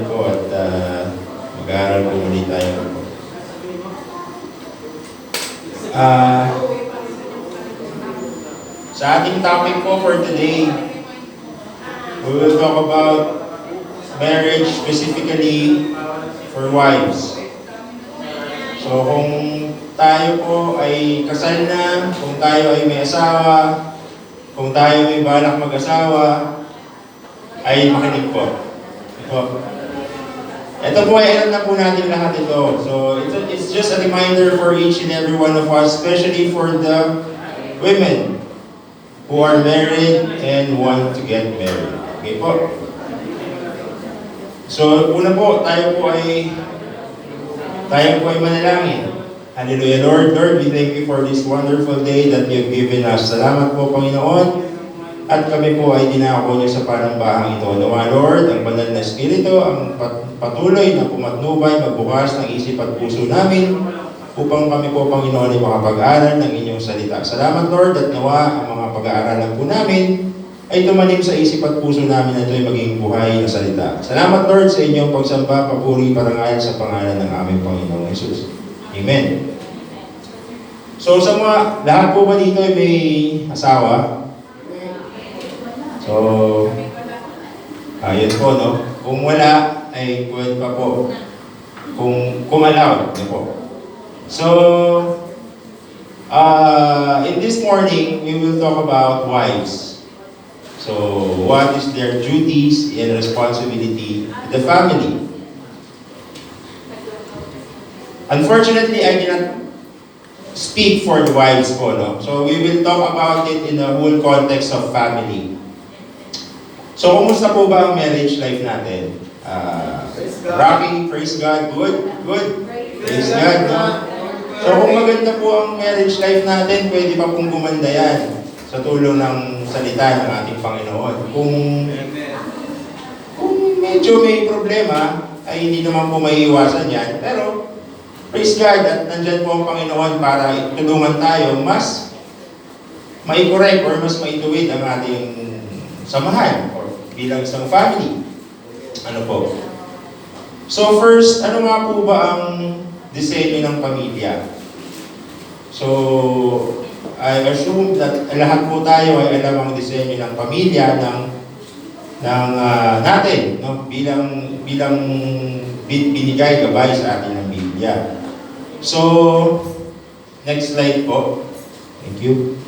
po at mag-aaral po muli tayo. Sa ating topic po for today, we will talk about marriage, specifically for wives. So kung tayo po ay kasal na, kung tayo ay may asawa, kung tayo may balak mag-asawa, ay makinig po. Ito po ay alam na po natin lahat ito. So it's just a reminder for each and every one of us, especially for the women who are married and want to get married. Okay po? So una po, tayo po ay manalangin. Hallelujah, Lord. Lord, we thank you for this wonderful day that you have given us. Salamat po, Panginoon. At kami po ay dinako niyo sa parambahang ito. Nawa, Lord, ang banal na Espiritu, ang patuloy na pumatnubay, magbukas ng isip at puso namin upang kami po, Panginoon, ay makapag-aral ng inyong salita. Salamat, Lord, at nawa ang mga pag-aaralan po namin ay tumanim sa isip at puso namin na ito ay maging buhay na salita. Salamat, Lord, sa inyong pagsamba, papuri, parangal sa pangalan ng aming Panginoong Jesus. Amen. So sa mga, lahat po ba dito ay may asawa? So, ayun po, no? Kung wala, ay pwede pa po. Kung allowed, no po. So, in this morning, we will talk about wives. So, what is their duties and responsibility to the family? Unfortunately, I cannot speak for the wives po, no? So, we will talk about it in the whole context of family. So, kumusta po ba ang marriage life natin? Rocky, praise God, good? Praise God, no? So, kung maganda po ang marriage life natin, pwede pa pong gumanda yan sa tulong ng salita ng ating Panginoon. Kung medyo may problema, ay hindi naman po maiiwasan yan. Pero, praise God, at nandyan po ang Panginoon para tulungan tayo mas mai-correct or mas maituwid ang ating samahan or bilang isang family. Ano po? So first, ano nga po ba ang disenyo ng pamilya? So, I assume that lahat po tayo ay alam ang disenyo ng pamilya natin, no? bilang binigay gabay sa atin ng Biblia. So, next slide po. Thank you.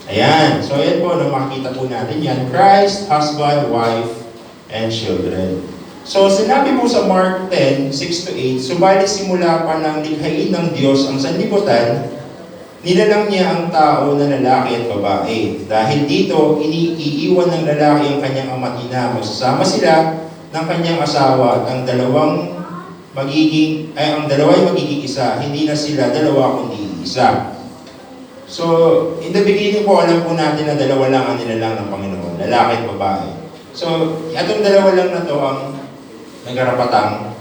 Ayan. So, ayan po, no, makikita po natin yan. Christ, husband, wife, and children. So, sinabi po sa Mark 10, 6-8, subalit simula pa ng likhain ng Diyos ang sanlibutan, nilalang niya ang tao na lalaki at babae. Dahil dito, iniiwan ng lalaki ang kanyang ama at ina. Magsasama sila ng kanyang asawa at ang dalawa'y magiging isa. Hindi na sila dalawa kundi isa. So, in the beginning po, alam po natin na dalawa lang ang nilalang ng Panginoon, lalaki at babae. So, itong dalawa lang na to ang nagkarapatang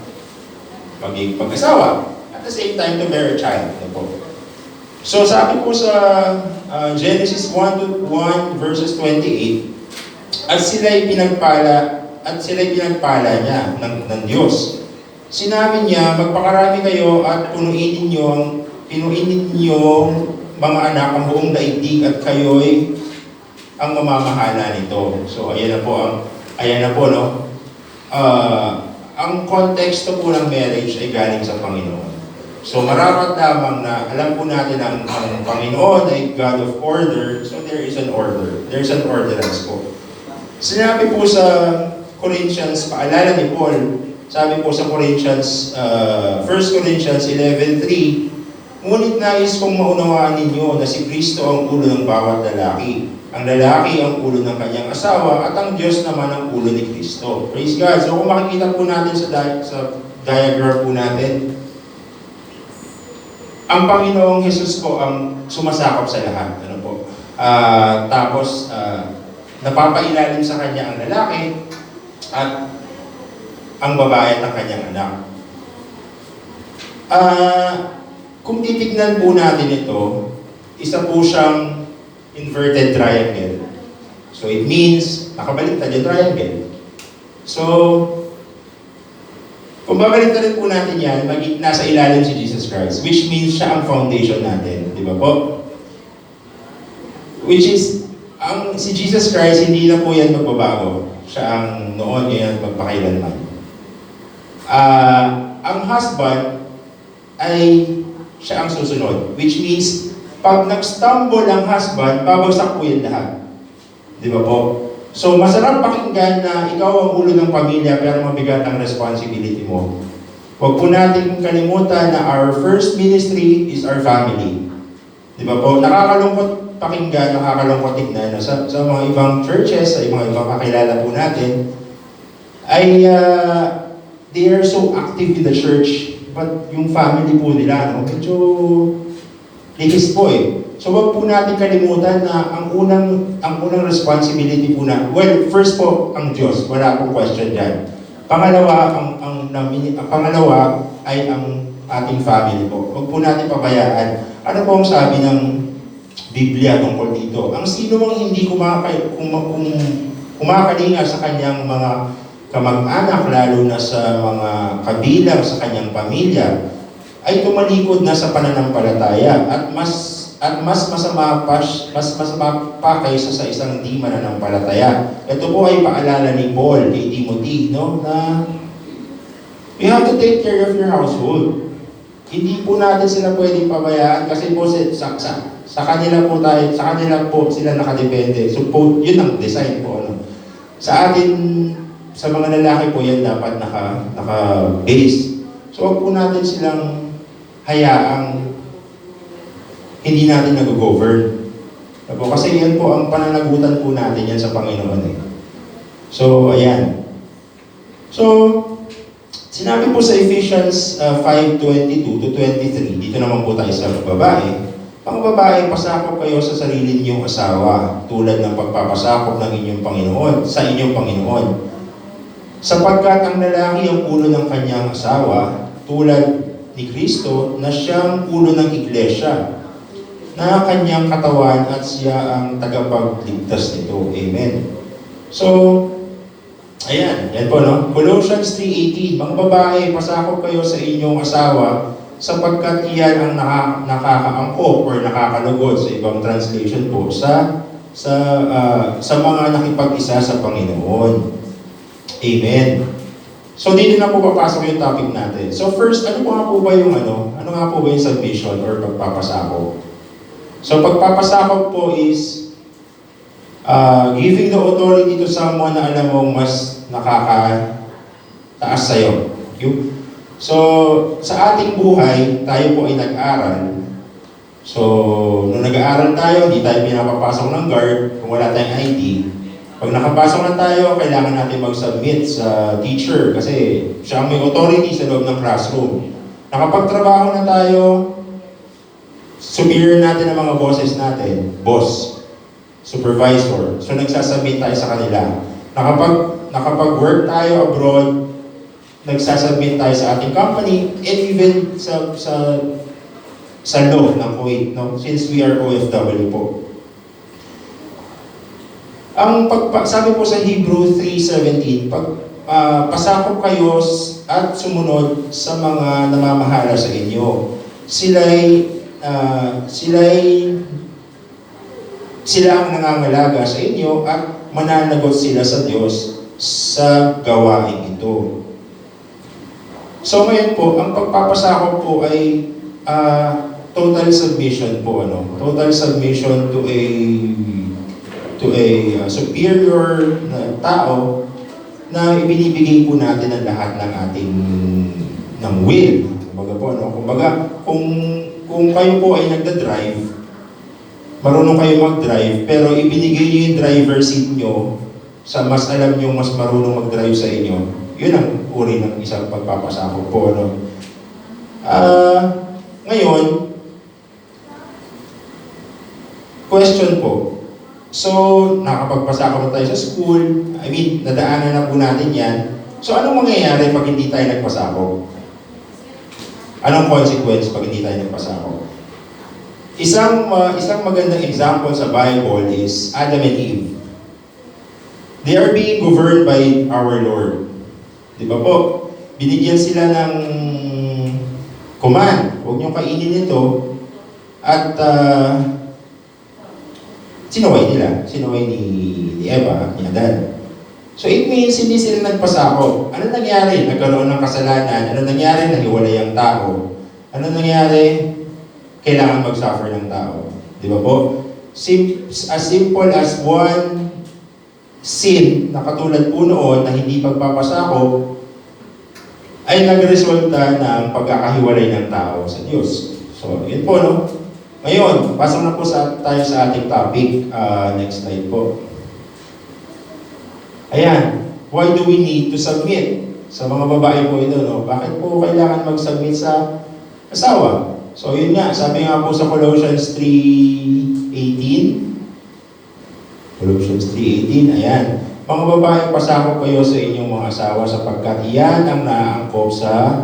maging pag-asawa. At the same time, to bear a child. Po. So, sabi po sa Genesis 1 verses 28, at sila'y pinagpala niya ng Diyos. Sinabi niya, magpakarami kayo at punuin ninyo mga anak ang buong daigdig at kayo'y ang mamamahala nito. So, ayan na po, no? Ang konteksto po ng marriage ay galing sa Panginoon. So, marapat lamang na alam po natin ang Panginoon ay God of order, so there is an order. There's an ordinance po. Sinabi po sa Corinthians, paalala ni Paul, sabi po sa Corinthians, 1 Corinthians 11:3, ngunit nais kong maunawaan ninyo na si Kristo ang ulo ng bawat lalaki. Ang lalaki ang ulo ng kanyang asawa at ang Diyos naman ang ulo ni Kristo. Praise God. So kung makikita po natin sa diagram po natin, ang Panginoong Jesus po ang sumasakop sa lahat. Ano po? Tapos, napapailalim sa kanya ang lalaki at ang babae at ang kanyang anak. Kung titignan po natin ito, isa po siyang inverted triangle. So it means, nakabaliktad yung triangle. So, Kung babaliktarin po natin yan, nasa ilalim si Jesus Christ, which means siya ang foundation natin. Di ba po? Which is, si Jesus Christ, hindi na po yan magbabago. Siya ang noon, ngayon, magpakailanman. Ang husband ay siya ang susunod. Which means, pag nag-stumble ang husband, babagsak po yan lahat. Di ba po? So, masarap pakinggan na ikaw ang ulo ng pamilya pero mabigat ang responsibility mo. Huwag po natin kalimutan na our first ministry is our family. Di ba po? Nakakalungkot pakinggan, nakakalungkot tignan. Sa mga ibang churches, sa mga ibang kakilala po natin, ay they are so active in the church, but yung family po nila, medyo ligis po eh. So wag po natin kalimutan na ang unang responsibility po na, well, first po ang Diyos, wala pong question diyan. Pangalawa, pangalawa ay ang ating family po. Wag po natin pabayaan. Ano po ang sabi ng Biblia tungkol dito? Ang sino mang hindi kumakalinga sa kanyang mga kamag-anak, lalo na sa mga kabilang sa kanyang pamilya, ay tumalikod na sa pananampalataya at mas masama pa kaysa sa isang di mananampalataya. Ito po ay paalala ni Paul kay Timothy, no, na you have to take care of your household. Hindi po natin sila pwedeng pabayaan kasi po sa kanila po sila nakadepende. So po, yun ang design po, ano. Sa atin, sa mga lalaki po yan dapat naka-base. So wag po natin silang hayaang hindi natin nag-govern. Kasi yan po ang pananagutan po natin yan sa Panginoon. So, ayan. So, sinabi po sa Ephesians 5:22 to 23, dito naman po tayo sa babae. Ang babae, pasakop kayo sa sarili ninyong asawa, tulad ng pagpapasakop ng inyong Panginoon, sa inyong Panginoon. Sapagkat ang lalaki ang ulo ng kanyang asawa, tulad ni Kristo, na siyang ulo ng iglesia, na kanyang katawan at siya ang tagapagligtas nito. Amen. So, ayan. Yan po, no? Colossians 3:18, mga babae, pasakop kayo sa inyong asawa sapagkat iyan ang nakakaangkop or nakakalugod sa ibang translation po sa mga nakipag-isa sa Panginoon. Amen. So, dito na po papasok yung topic natin. So, first, ano nga po ba yung submission or pagpapasakop? So, pagpapasakop po is giving the authority to someone na alam mong mas nakakataas sa'yo. So, sa ating buhay, tayo po ay nag-aral. So, nung nag-aaral tayo, hindi tayo pinapapasok ng guard kung wala tayong ID. Pag nakapasok na tayo, kailangan natin mag-submit sa teacher kasi siya ang may authority sa loob ng classroom. Nakapagtrabaho na tayo, superior natin ang mga bosses natin, boss, supervisor. So nagsasubmit tayo sa kanila. Nakapag-work tayo abroad, nagsasubmit tayo sa ating company, and even sa law ng Kuwait, no? Since we are OFW po. Sabi po sa Hebrew 3:17, pasakop kayo at sumunod sa mga namamahala sa inyo. Sila ang nangangalaga sa inyo at mananagot sila sa Diyos sa gawain ito. So ngayon po, ang pagpapasakop po ay total submission po, ano? Total submission to a superior na tao na ibinibigay po natin ang lahat ng ating will. Kumbaga po, no? Kumbaga, kung kayo po ay nagda-drive, marunong kayo mag-drive, pero ibinigay niyo yung driver seat nyo sa mas alam nyo mas marunong mag-drive sa inyo, yun ang uri ng isang pagpapasakop po, no? Ngayon, question po. So, nakapagpasakop na tayo sa school, nadaanan na po natin yan. So, anong mangyayari pag hindi tayo nagpasakop? Anong consequence pag hindi tayo nagpasakop? Isang magandang example sa Bible is Adam and Eve. They are being governed by our Lord. Di ba po? binigyan sila ng command, huwag niyong kainin ito, at sinuway ni Eva at ni Adan. So it means hindi sila nagpasako. Ano nangyari? Nagkaroon ng kasalanan. Ano nangyari? Nahiwalay ang tao. Ano nangyari? Kailangan mag-suffer ng tao. Di ba po? As simple as one sin na katulad po noon na hindi pagpapasako ay nagresulta ng pagkakahiwalay ng tao sa Diyos. So, yun po, no? Ngayon, pasok na po tayo sa ating topic. Next slide po. Ayan, why do we need to submit? Sa mga babae po ito, no? Bakit po kailangan mag-submit sa asawa? So yun nga, sabi nga po sa Colossians 3:18. Colossians 3:18, ayan. Mga babae, pasako kayo sa inyong mga asawa sapagkat iyan ang naangkop sa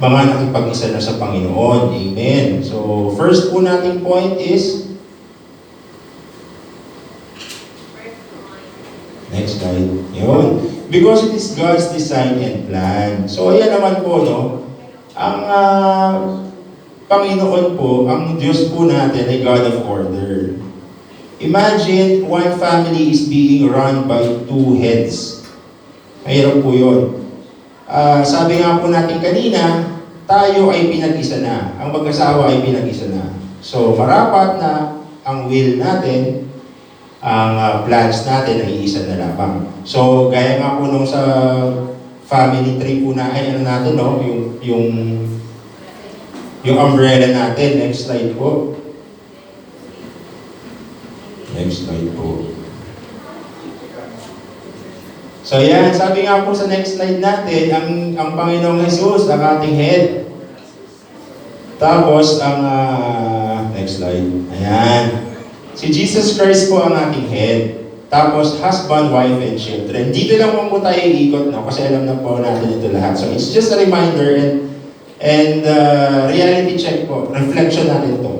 mga nakipag-isa na sa Panginoon. Amen. So, first po nating point is next slide. Yun. Because it is God's design and plan. So, ayan naman po, no? Ang Panginoon po, ang Diyos po natin ay God of order. Imagine, one family is being run by two heads. Mahirap po yun. Sabi nga po natin kanina, tayo ay pinag-isa na. Ang mag-asawa ay pinag-isa na. So, marapat na ang will natin, ang plans natin ay isa na lamang. So, gaya nga po nung sa family tree po na, ay ano natin, no? Yung umbrella natin. Next slide po. Next slide po. So yan, sabi nga po sa next slide natin, ang Panginoong Jesus, ang ating head. Tapos, next slide. Ayan. Si Jesus Christ po ang ating head. Tapos, husband, wife, and children. Dito lang po tayo iikot, no? Kasi alam na po natin ito lahat. So, it's just a reminder and reality check po. Reflection natin ito.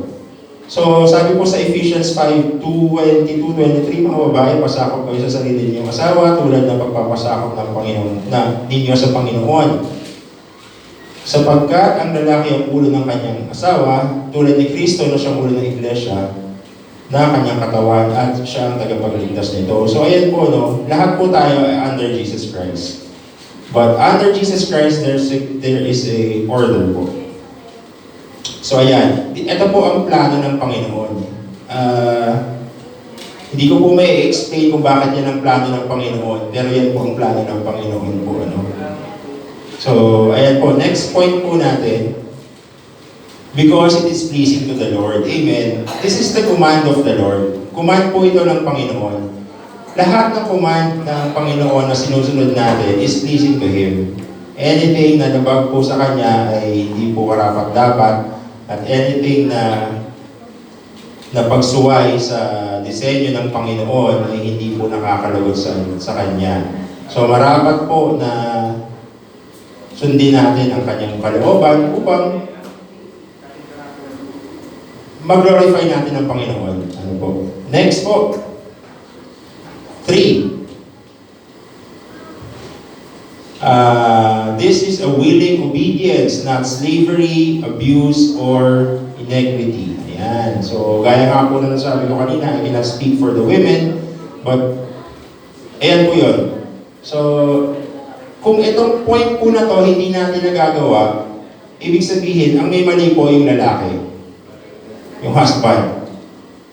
So, sabi po sa Ephesians 5:22-23, mga babae, pasakop kayo sa sarili ninyong asawa tulad ng pagpapasakop ng Panginoon, na ninyo sa Panginoon. Sapagkat ang lalaki ang ulo ng kanyang asawa, tulad ni Kristo na siyang ulo ng Iglesia, na kanyang katawan at siya ang tagapagligtas nito. So ayan po, no, lahat po tayo ay under Jesus Christ. But under Jesus Christ, there is a order po. So ayan, ito po ang plano ng Panginoon. Hindi ko po may explain kung bakit yan ang plano ng Panginoon, pero yan po ang plano ng Panginoon po. Ano? So ayan po, next point po natin. Because it is pleasing to the Lord. Amen. This is the command of the Lord. Command po ito ng Panginoon. Lahat ng command ng Panginoon na sinusunod natin is pleasing to Him. Anything na nabag po sa Kanya ay hindi po karapat-dapat. At anything na pagsuway sa disenyo ng Panginoon ay hindi po nakakalugod sa Kanya. So marapat po na sundin natin ang Kanyang kalooban upang mag-glorify natin ang Panginoon. Ano po? Next po. 3. This is a willing obedience, not slavery, abuse, or inequity. Ayan. So, gaya nga po na nasabi ko kanina, I cannot speak for the women, but ayan po yun. So, kung itong point po na to hindi natin nagagawa, ibig sabihin, ang may mali po yung lalaki. Yung husband.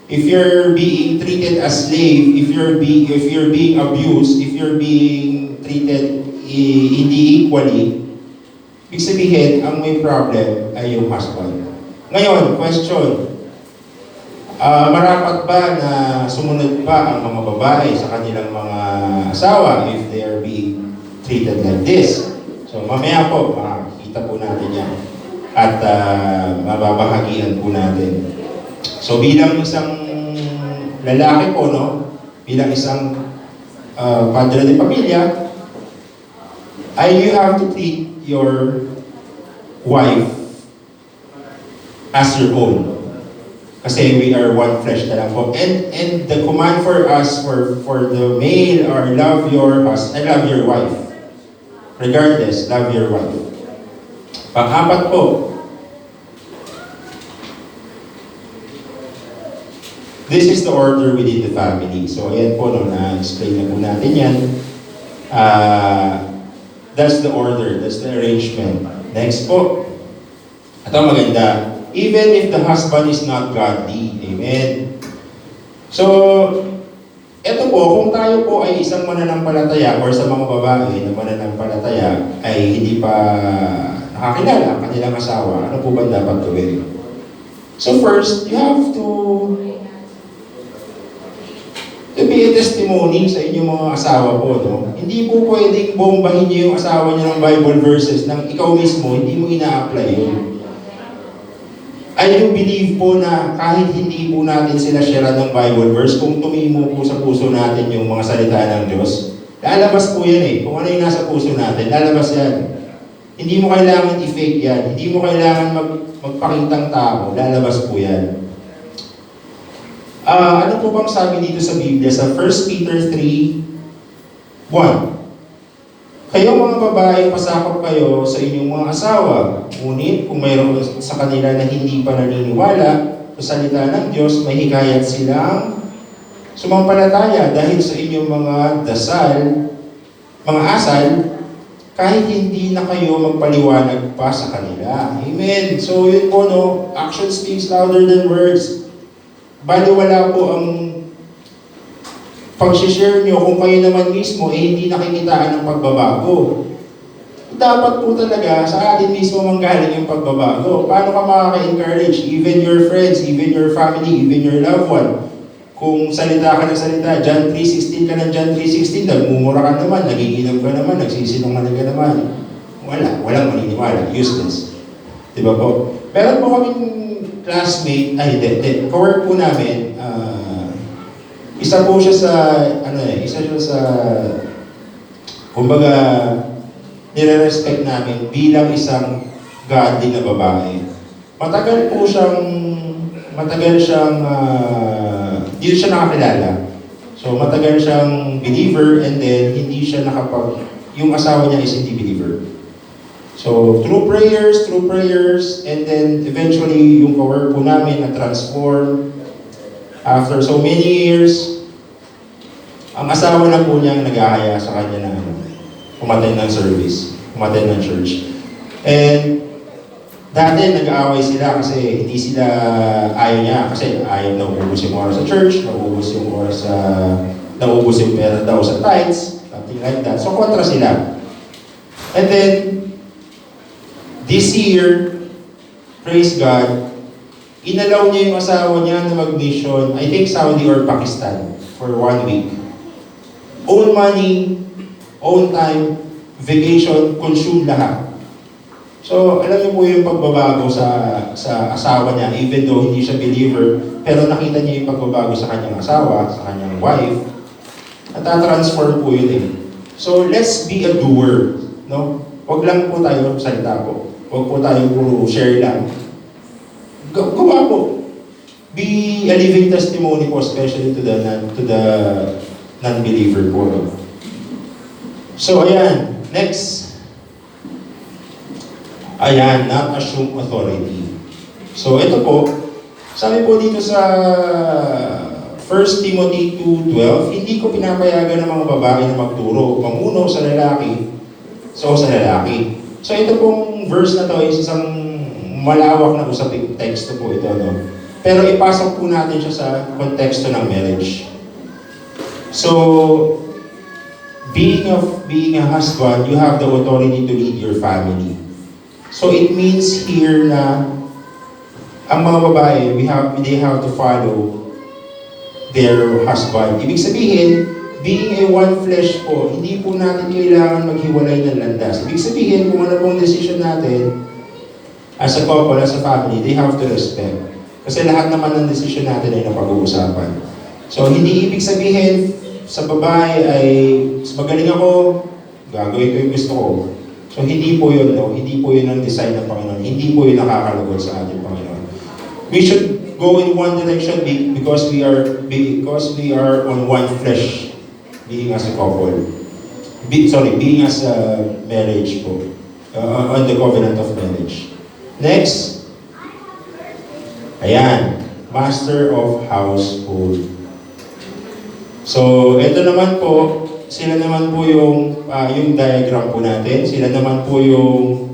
If you're being treated as slave, if you're being abused, if you're being treated hindi equally, ibig sabihin, ang may problem ay yung husband. Ngayon, question. Marapat ba na sumunod pa ang mga babae sa kanilang mga asawa if they are being treated like this? So, mamaya po, makikita po natin yan. At mababahagian po natin. So bilang isang lalaki po, no? Bilang isang padre de pamilya, you have to treat your wife as your own. Kasi we are one flesh na lang po. And the command for us, for the male, are love your wife. Regardless, love your wife. Pang-apat po, this is the order within the family. So ayan po, no, na-explain na po natin yan. That's the order, that's the arrangement. Next po, ito maganda. Even if the husband is not godly. Amen. So, ito po, kung tayo po ay isang mananampalataya or sa mga babae na mananampalataya ay hindi pa nakakilala ang kanilang asawa, ano po ba dapat gawin? So first, you have to be a testimony sa inyong mga asawa po, no? Hindi po pwedeng bombahin niyo yung asawa niyo ng Bible verses nang ikaw mismo, hindi mo ina-apply yun. I do believe po na kahit hindi po natin sila share ng Bible verse, kung tumimo po sa puso natin yung mga salita ng Diyos, lalabas po yan eh. Kung ano yung nasa puso natin, lalabas yan. Hindi mo kailangan i-fake yan. Hindi mo kailangan magpakitang tao. Lalabas po yan. Ano po bang sabi dito sa Biblia? Sa 1 Peter 3:1. Kayo mga babae, pasakop kayo sa inyong mga asawa. Ngunit kung mayroon sa kanila na hindi pa naniniwala sa salita ng Diyos, may hikayat silang sumampalataya dahil sa inyong mga asal, kahit hindi na kayo magpaliwanag pa sa kanila. Amen. So yun po, no, action speaks louder than words. Baliwala po ang pag-share nyo kung kayo naman mismo hindi nakikitaan ng pagbabago. Dapat po talaga sa atin mismo manggaling yung pagbabago. Paano ka makaka-encourage? Even your friends, even your family, even your loved one. Kung salita ka ng salita, John 3:16 ka ng John 3:16, nagmumura ka naman, nagiginom ka naman, nagsisinungaling ka naman. Walang maniniwala, useless. Diba po? Meron po kaming classmate, co-work po namin, isa po siya sa, kumbaga, nire-respect namin bilang isang godly na babae. Matagal siyang, hindi siya nakakilala. So, matagal siyang believer and then hindi siya yung asawa niya is hindi believer. So, through prayers, and then eventually yung co-work po namin na-transform. After so many years, ang asawa na po niya nag-aaya sa kanya na umattend ng service, umattend ng church. And dati nag-aaway sila kasi hindi sila ayaw niya kasi ayaw na ubus yung oras sa church, naubos yung pera daw sa tithes, something like that. So kontra sila. And then, this year, praise God, inalaw niya yung asawa niya na mag-mission, I think Saudi or Pakistan, for 1 week. Own money, own time, vacation, consume lahat. So, alam niyo po yung pagbabago sa asawa niya, even though hindi siya believer, pero nakita niya yung pagbabago sa kanyang asawa, sa kanyang wife, natatransform po yun eh. So, let's be a doer, no? Huwag lang po tayo salita po. Huwag po tayo puro share lang. Gawa po. Be a living testimony po, especially to the non-believer po. So, ayan. Next. Ayan, not assume authority. So, ito po. Sabi po dito sa 1 Timothy 2:12, hindi ko pinapayagan ng mga babae na magturo, pamuno sa lalaki. So, ito pong verse na to is isang malawak na usaping teksto po ito, no? Pero ipasok po natin siya sa konteksto ng marriage. So, being a husband, you have the authority to lead your family. So, it means here na ang mga babae, they have to follow their husband. Ibig sabihin, being a one flesh po, hindi po natin kailangan maghiwalay ng landas. Ibig sabihin, kung ano pong decision natin, as a couple, as a family, they have to respect. Kasi lahat naman ng decision natin ay napag-uusapan. So, hindi ibig sabihin, sa babae ay, magaling ako, gagawin ko yung gusto ko. So, hindi po yun, no? Hindi po yun ang design ng Panginoon. Hindi po yun nakakalugod sa ating Panginoon. We should go in one direction because we are on one flesh, being as a couple. being as a marriage po, on the covenant of marriage. Next, ayan, master of household. So, ito naman po, sila naman po yung diagram po natin, sila naman po yung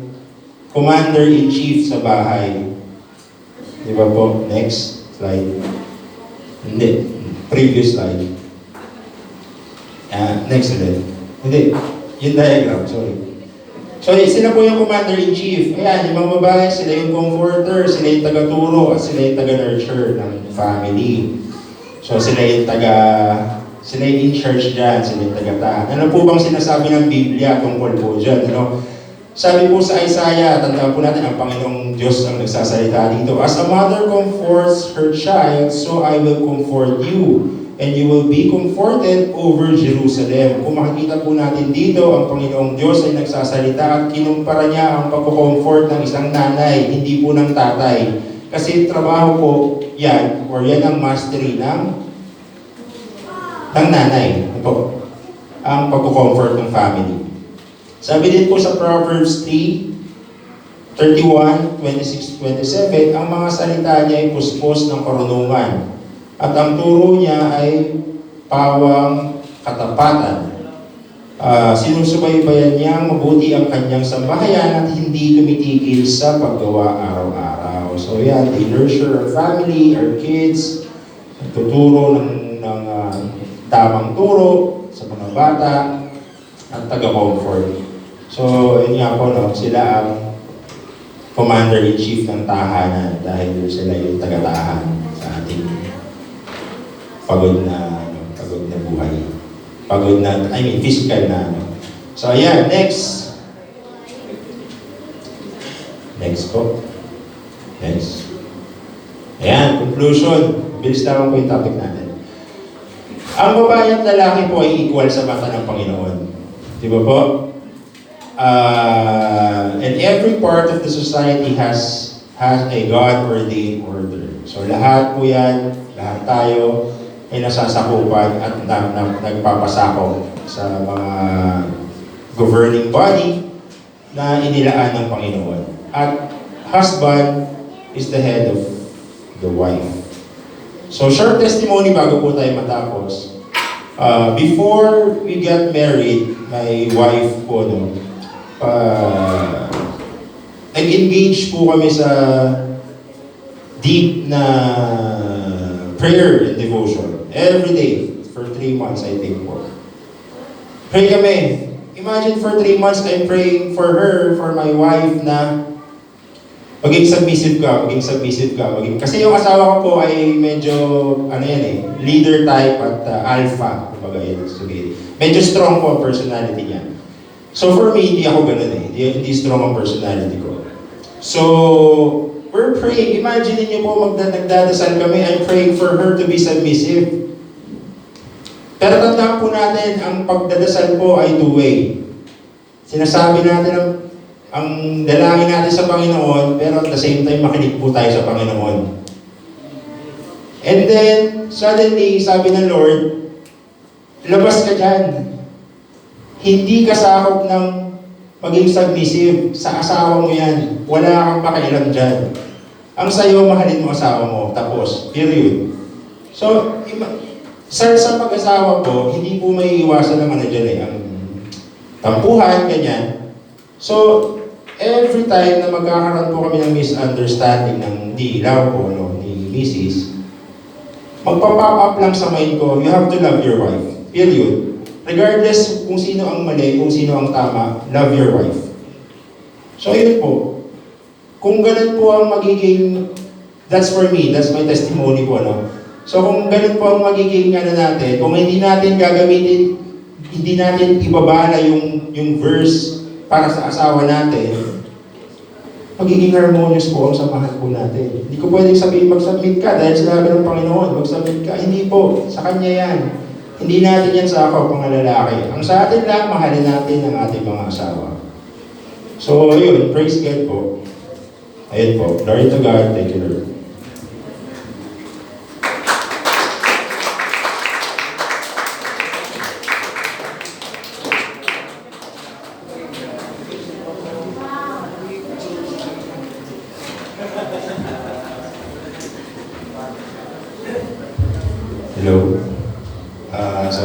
commander-in-chief sa bahay. Di ba po? Next slide. Hindi. Previous slide. Next ulit. Hindi. Yung diagram, sorry. So, sila po yung commander-in-chief. Ayan, yung mga babae, sila yung comforter, sila yung taga-turo, at sila yung taga-nurture ng family. So, sila yung in charge dyan, sila yung taga-tahan. Ano po bang sinasabi ng Biblia tungkol po dyan? Ano? Sabi po sa Isaiah, tandaan po natin, ang Panginoong Diyos ang nagsasalita dito. As a mother comforts her child, so I will comfort you, and you will be comforted over Jerusalem. Kung makikita po natin dito, ang Panginoong Diyos ay nagsasalita at kinumpara niya ang pagko-comfort ng isang nanay, hindi po ng tatay. Kasi trabaho po yan, or yan ang mastery ng nanay. Ito, ang pagko-comfort ng family. Sabi din po sa Proverbs 3:31, 26, 27, ang mga salita niya ay puspos ng karunungan at ang turo niya ay pawang katapatan. Sinusubaybayan niya mabuti ang kanyang sambahayan at hindi tumitigil sa paggawa araw-araw. So yan, they nurture our family, our kids, tuturo ng tamang turo sa mga bata at taga-comfort. So, yun nga po, no, sila ang commander-in-chief ng tahanan dahil sila yung taga-tahan sa ating pagod na buhay. Physical na. So, ayan, next. Next po. Next. Ayan, conclusion. Bilis lang po yung topic natin. Ang babae at lalaki po ay equal sa mata ng Panginoon. Di ba po? And every part of the society has a God-ordained order. So lahat po yan, lahat tayo ay nasasakupan at nagpapasakop sa mga governing body na inilaan ng Panginoon. At husband is the head of the wife. So short testimony bago po tayo matapos. Before we got married, my wife po, nag-engage po kami sa deep na prayer and devotion. Every day, for 3 months, I think po. Pray kami. Imagine for 3 months, I'm praying for her, for my wife na maging submissive ka. Kasi yung asawa ko po ay medyo, leader type at alpha. Kumbaga yun, medyo strong po ang personality niya. So for me, hindi ako ganun eh. Hindi strong ang personality ko. So, we're praying. Imagine niyo po, nagdadasal kami, I'm praying for her to be submissive. Pero tandaan po natin, ang pagdadasal po ay two-way. Sinasabi natin ang dalangin natin sa Panginoon, pero at the same time, makinig po tayo sa Panginoon. And then, suddenly, sabi ng Lord, labas ka dyan. Hindi ka sakop ng maging submissive. Sa asawa mo yan. Wala kang pakialam dyan. Ang sayo, mahalin mo asawa mo. Tapos, period. So, sa pag-asawa po, hindi po may iwasan naman na dyan ang tampuhan, ganyan. So, every time na magkakaroon po kami ng misunderstanding ng dilaw po, ni Mrs., magpa-pop up lang sa mind ko, you have to love your wife. Period. Regardless kung sino ang mali, kung sino ang tama, love your wife. So yun po. Kung ganun po ang magiging, that's for me, that's my testimony po, So kung ganun po ang magiging natin, kung hindi natin gagamitin, hindi natin ibabala yung verse para sa asawa natin, magiging harmonious po ang samahan po natin. Hindi ko pwedeng sabihin mag-submit ka dahil sinabi ng Panginoon, mag-submit ka. Hindi po, sa Kanya yan. Hindi natin yan sa ako, mga lalaki. Ang sa atin lang, mahalin natin ang ating mga asawa. So, yun, praise God po. Ayun po, glory to God, thank you Lord. Hello? Sorry.